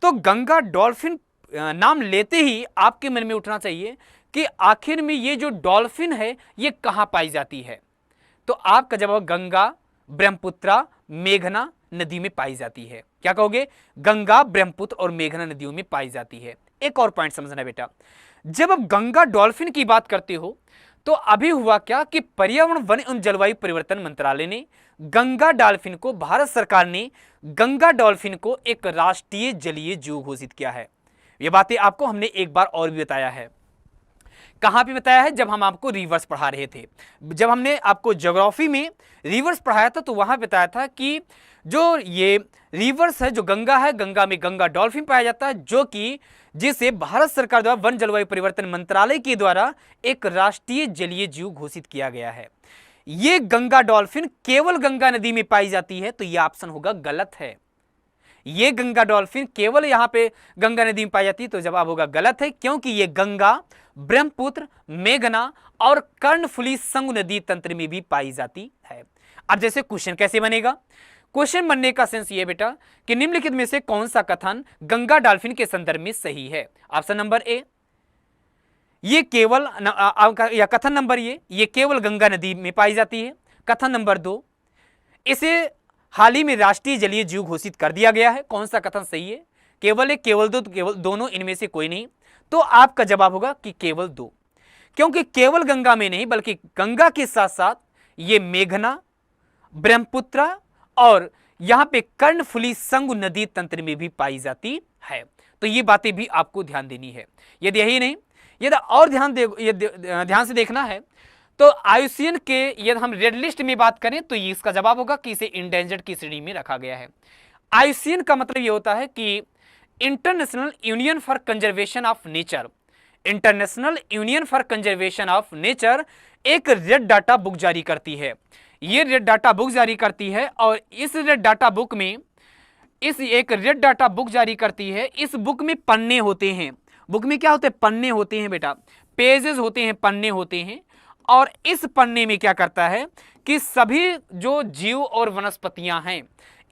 तो गंगा डॉल्फिन नाम लेते ही आपके मन में उठना चाहिए कि आखिर में ये जो डॉल्फिन है ये कहां पाई जाती है। तो आपका जवाब गंगा, ब्रह्मपुत्रा, मेघना नदी में पाई जाती है। क्या कहोगे? गंगा, ब्रह्मपुत्र और मेघना नदियों में पाई जाती है। एक और पॉइंट समझना बेटा, जब आप गंगा डॉल्फिन की बात करते हो तो अभी हुआ क्या कि पर्यावरण, वन एवं जलवायु परिवर्तन मंत्रालय ने गंगा डॉल्फिन को, भारत सरकार ने गंगा डॉल्फिन को एक राष्ट्रीय जलीय जीव घोषित किया है। ये बातें आपको हमने एक बार और भी बताया है। कहां पे बताया है? जब हम आपको रिवर्स पढ़ा रहे थे, जब हमने आपको ज्योग्राफी में रिवर्स पढ़ाया था तो वहां बताया था कि जो ये रिवर्स है, जो गंगा है, गंगा में गंगा डॉल्फिन पाया जाता है, जो कि जिसे भारत सरकार द्वारा वन जलवायु परिवर्तन मंत्रालय के द्वारा एक राष्ट्रीय जलीय जीव घोषित किया गया है। ये गंगा डॉल्फिन केवल गंगा नदी में पाई जाती है, तो यह ऑप्शन होगा गलत है। ये गंगा डॉल्फिन केवल यहां पे गंगा नदी में पाई जाती है, तो जवाब होगा गलत है, क्योंकि ये गंगा, ब्रह्मपुत्र, मेघना और कर्णफुली संगु नदी तंत्र में भी पाई जाती है। अब जैसे क्वेश्चन कैसे बनेगा? क्वेश्चन बनने का सेंस ये बेटा कि निम्नलिखित में से कौन सा कथन गंगा डॉल्फिन के संदर्भ में सही है? ऑप्शन नंबर ए, ये केवल, या कथन नंबर ये केवल गंगा नदी में पाई जाती है। कथन नंबर 2, इसे हाल ही में राष्ट्रीय जलीय जीव घोषित कर दिया गया है। कौन सा कथन सही है? केवल एक, केवल दो, केवल दोनों, इनमें से कोई नहीं। तो आपका जवाब होगा कि केवल 2, क्योंकि केवल गंगा में नहीं बल्कि गंगा के साथ साथ ये मेघना, ब्रह्मपुत्रा और यहां पे कर्णफुली संगु नदी तंत्र में भी पाई जाती है। तो ये बातें भी आपको ध्यान देनी है। यदि यही नहीं, यदि और ध्यान से देखना है तो आईयूसीएन के, यदि हम रेड लिस्ट में बात करें तो ये इसका जवाब होगा कि इसे इंडेंजर्ड की श्रेणी में रखा गया है। आईयूसीएन का मतलब ये होता है कि international union for conservation of nature. International union for conservation of nature एक रेड डाटा बुक जारी करती है। ये रेड डाटा बुक जारी करती है और इस रेड डाटा बुक में, इस एक रेड डाटा बुक जारी करती है। इस बुक में पन्ने होते हैं। बुक में क्या होते हैं? पन्ने होते हैं बेटा, पेजेस होते हैं, पन्ने होते हैं। और इस पन्ने में क्या करता है कि सभी जो जीव और वनस्पतियां हैं,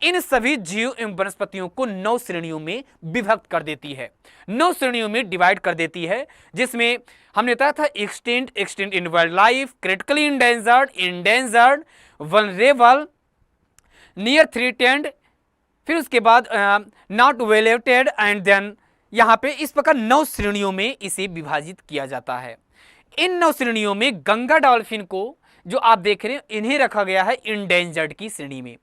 इन सभी जीव एवं वनस्पतियों को 9 श्रेणियों में विभक्त कर देती है, 9 श्रेणियों में डिवाइड कर देती है, जिसमें हमने बताया था एक्सटेंट इन wild life, critically endangered, vulnerable, near threatened, फिर उसके बाद नॉट वेलेटेड, एंड देन यहां पे इस प्रकार 9 श्रेणियों में इसे विभाजित किया जाता है। इन 9 श्रेणियों में गंगा डॉल्फिन को जो आप देख रहे हैं, इन्हें रखा गया है इंडेंजर्ड की श्रेणी में।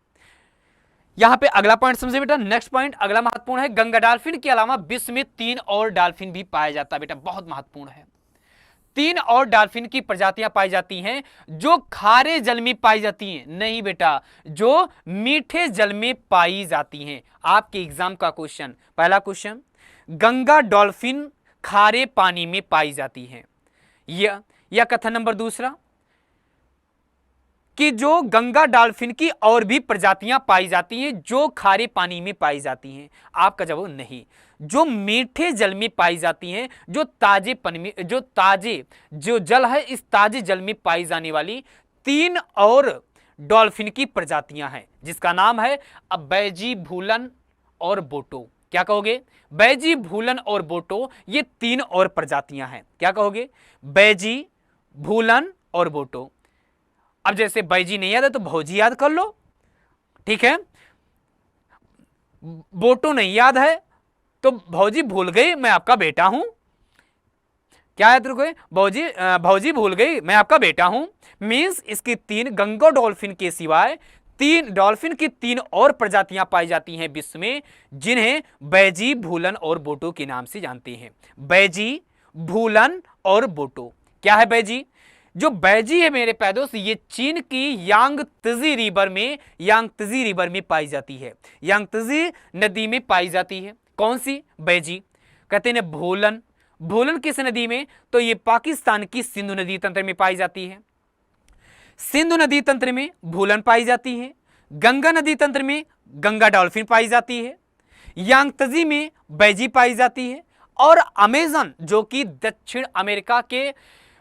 यहां पे अगला पॉइंट समझे बेटा, नेक्स्ट पॉइंट अगला महत्वपूर्ण है। गंगा डॉल्फिन के अलावा विश्व में 3 और डॉल्फिन भी पाया जाता है बेटा, बहुत महत्वपूर्ण है। 3 और डॉल्फिन की प्रजातियां पाई जाती हैं जो खारे जल में पाई जाती हैं। नहीं बेटा, जो मीठे जल में पाई जाती हैं। आपके एग्जाम का क्वेश्चन, पहला क्वेश्चन, गंगा डॉल्फिन खारे पानी में पाई जाती हैं, या कथन नंबर दूसरा कि जो गंगा डॉल्फिन की और भी प्रजातियां पाई जाती हैं जो खारे पानी में पाई जाती हैं। आपका जवाब नहीं, जो मीठे जल में पाई जाती हैं, जो ताजे पानी में, जो जल है, इस ताजे जल में पाई जाने वाली 3 और डॉल्फिन की प्रजातियां हैं, जिसका नाम है बैजी, भूलन और बोटो। क्या कहोगे? बैजी, भूलन और बोटो, ये 3 और प्रजातियां हैं। क्या कहोगे? बैजी, भूलन और बोटो। अब जैसे बैजी नहीं याद है तो भौजी याद कर लो, ठीक है। बोटो नहीं याद है तो भौजी भूल गई मैं आपका बेटा हूं। क्या याद रखोगे? भौजी भूल गई मैं आपका बेटा हूं। मींस इसकी 3, गंगा डॉल्फिन के सिवाय 3 डॉल्फिन की 3 और प्रजातियां पाई जाती हैं विश्व में, जिन्हें बैजी, भूलन और बोटो के नाम से जानते हैं। बैजी, भूलन और बोटो। क्या है बैजी? जो बैजी है मेरे पैदोस, ये चीन की यांगत्जी रिवर में पाई जाती है। यांगत्जी नदी में पाई जाती है। कौन सी? बैजी। कहते हैं भूलन किस नदी में? तो ये पाकिस्तान की सिंधु नदी तंत्र में पाई जाती है। सिंधु नदी तंत्र में भूलन पाई जाती है। गंगा नदी तंत्र में गंगा डॉल्फिन पाई जाती है। यांगत्जी में बैजी पाई जाती है। और अमेजन, जो कि दक्षिण अमेरिका के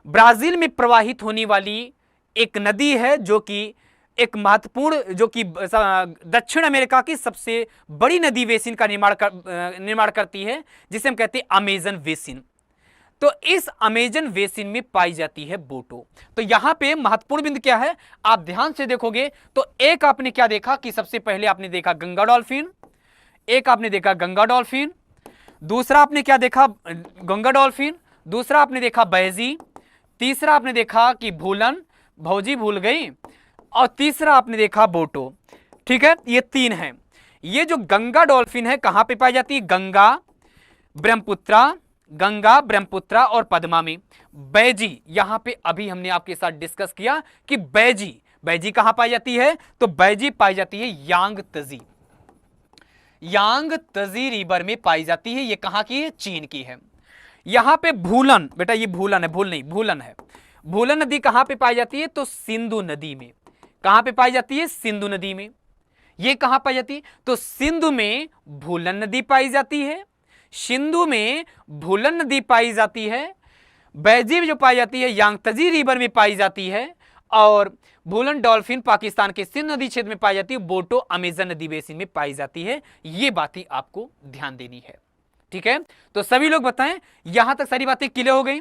ब्राजील में प्रवाहित होने वाली एक नदी है, जो कि एक महत्वपूर्ण जो कि दक्षिण अमेरिका की सबसे बड़ी नदी बेसिन का निर्माण करती है, जिसे हम कहते हैं अमेजन बेसिन। तो इस अमेजन बेसिन में पाई जाती है बोटो। तो यहां पे महत्वपूर्ण बिंदु क्या है, आप ध्यान से देखोगे तो एक आपने क्या देखा कि सबसे पहले आपने देखा गंगा डॉल्फिन, एक आपने देखा गंगा डॉल्फिन, दूसरा आपने क्या देखा गंगा डॉल्फिन, दूसरा आपने देखा बैजी, तीसरा आपने देखा कि भूलन, भौजी भूल गई, और तीसरा आपने देखा बोटो। ठीक है, ये तीन है। ये जो गंगा डॉल्फिन है कहां पे पाई जाती है, गंगा, ब्रह्मपुत्रा और पद्मा में। बैजी यहां पे अभी हमने आपके साथ डिस्कस किया कि बैजी कहां पाई जाती है, तो बैजी पाई जाती है यांग तजी रिवर में पाई जाती है। ये कहां की है, चीन की है। यहां पे भूलन, बेटा ये भूलन है, भूल नहीं, भूलन है। भूलन नदी कहां पे पाई जाती है, तो सिंधु नदी में। कहां पे पाई जाती है, सिंधु नदी में। ये कहां पाई जाती है, तो सिंधु में भूलन नदी पाई जाती है, सिंधु में भूलन नदी पाई जाती है। बैजी जो पाई जाती है यांगतजी रिवर में पाई जाती है, और भूलन डॉल्फिन पाकिस्तान के सिंध नदी क्षेत्र में पाई जाती है, बोटो अमेजन नदी बेसिन में पाई जाती है। ये बातें आपको ध्यान देनी है। ठीक है, तो सभी लोग बताएं, यहां तक सारी बातें क्लियर हो गई।